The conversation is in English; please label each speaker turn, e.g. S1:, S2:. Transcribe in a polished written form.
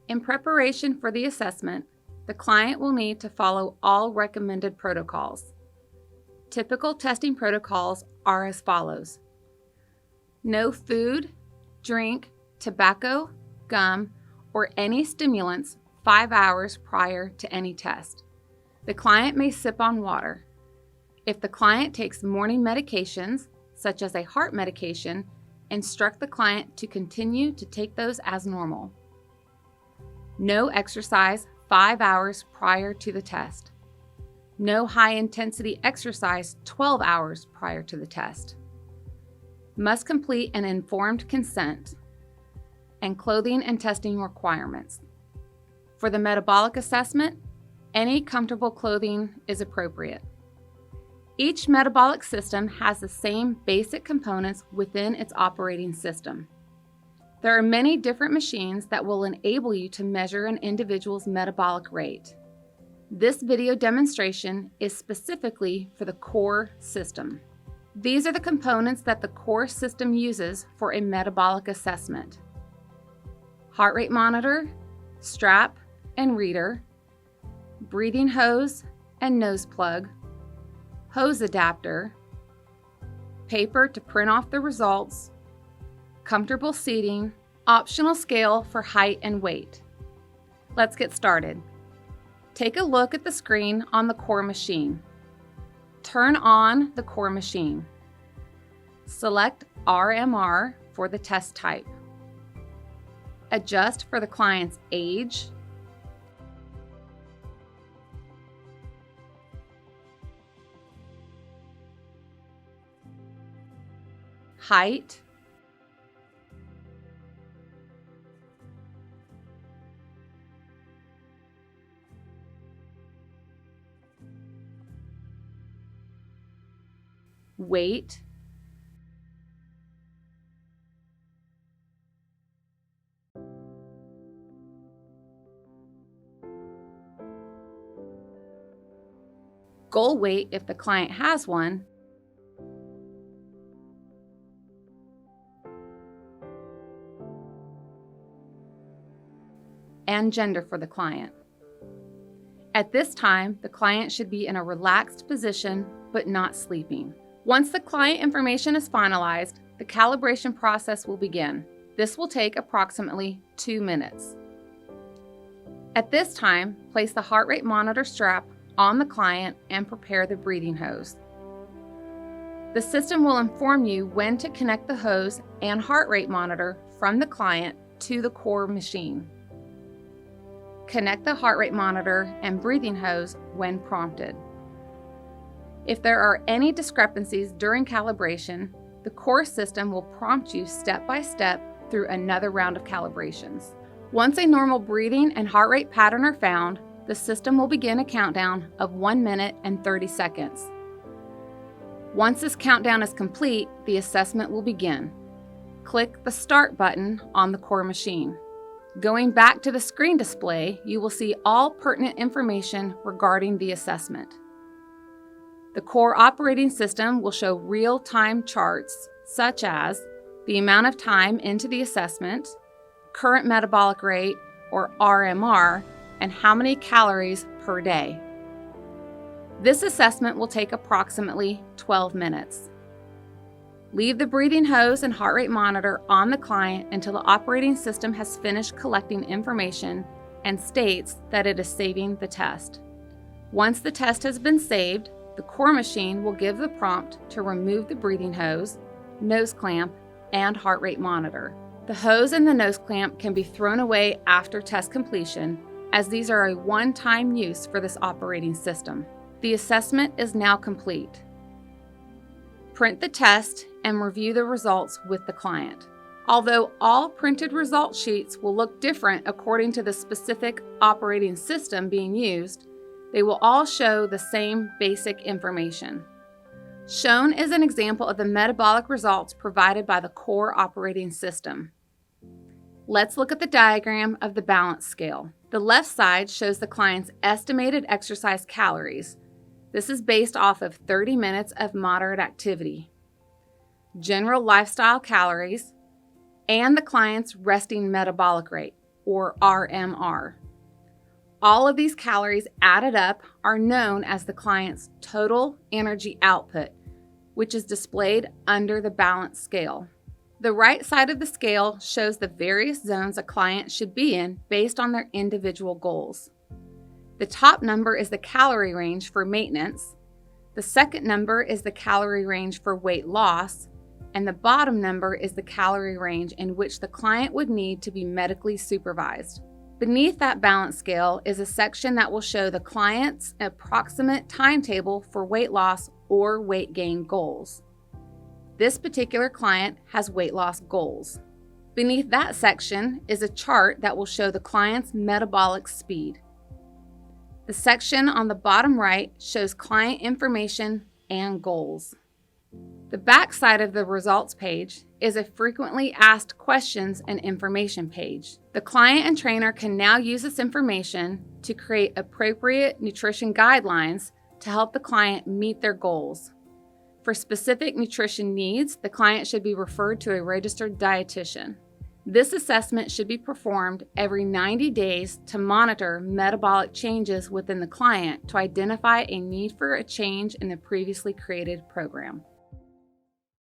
S1: In preparation for the assessment, the client will need to follow all recommended protocols. Typical testing protocols are as follows: no food, drink, tobacco, gum, or any stimulants 5 hours prior to any test. The client may sip on water. If the client takes morning medications, such as a heart medication, instruct the client to continue to take those as normal. No exercise 5 hours prior to the test. No high-intensity exercise 12 hours prior to the test. Must complete an informed consent, and clothing and testing requirements. For the metabolic assessment, any comfortable clothing is appropriate. Each metabolic system has the same basic components within its operating system. There are many different machines that will enable you to measure an individual's metabolic rate. This video demonstration is specifically for the core system. These are the components that the core system uses for a metabolic assessment: heart rate monitor, strap and reader, breathing hose and nose plug, hose adapter, paper to print off the results, comfortable seating, optional scale for height and weight. Let's get started. Take a look at the screen on the core machine. Turn on the core machine. Select RMR for the test type. Adjust for the client's age, height, weight, goal weight if the client has one, and gender for the client. At this time, the client should be in a relaxed position but not sleeping. Once the client information is finalized, the calibration process will begin. This will take approximately 2 minutes. At this time, place the heart rate monitor strap on the client and prepare the breathing hose. The system will inform you when to connect the hose and heart rate monitor from the client to the core machine. Connect the heart rate monitor and breathing hose when prompted. If there are any discrepancies during calibration, the core system will prompt you step by step through another round of calibrations. Once a normal breathing and heart rate pattern are found, the system will begin a countdown of 1 minute and 30 seconds. Once this countdown is complete, the assessment will begin. Click the Start button on the core machine. Going back to the screen display, you will see all pertinent information regarding the assessment. The core operating system will show real-time charts such as the amount of time into the assessment, current metabolic rate, or RMR, and how many calories per day. This assessment will take approximately 12 minutes. Leave the breathing hose and heart rate monitor on the client until the operating system has finished collecting information and states that it is saving the test. Once the test has been saved, the core machine will give the prompt to remove the breathing hose, nose clamp, and heart rate monitor. The hose and the nose clamp can be thrown away after test completion, as these are a one-time use for this operating system. The assessment is now complete. Print the test and review the results with the client. Although all printed result sheets will look different according to the specific operating system being used, they will all show the same basic information. Shown is an example of the metabolic results provided by the core operating system. Let's look at the diagram of the balance scale. The left side shows the client's estimated exercise calories. This is based off of 30 minutes of moderate activity, general lifestyle calories, and the client's resting metabolic rate, or RMR. All of these calories added up are known as the client's total energy output, which is displayed under the balance scale. The right side of the scale shows the various zones a client should be in based on their individual goals. The top number is the calorie range for maintenance, the second number is the calorie range for weight loss, and the bottom number is the calorie range in which the client would need to be medically supervised. Beneath that balance scale is a section that will show the client's approximate timetable for weight loss or weight gain goals. This particular client has weight loss goals. Beneath that section is a chart that will show the client's metabolic speed. The section on the bottom right shows client information and goals. The back side of the results page is a frequently asked questions and information page. The client and trainer can now use this information to create appropriate nutrition guidelines to help the client meet their goals. For specific nutrition needs, the client should be referred to a registered dietitian. This assessment should be performed every 90 days to monitor metabolic changes within the client to identify a need for a change in the previously created program.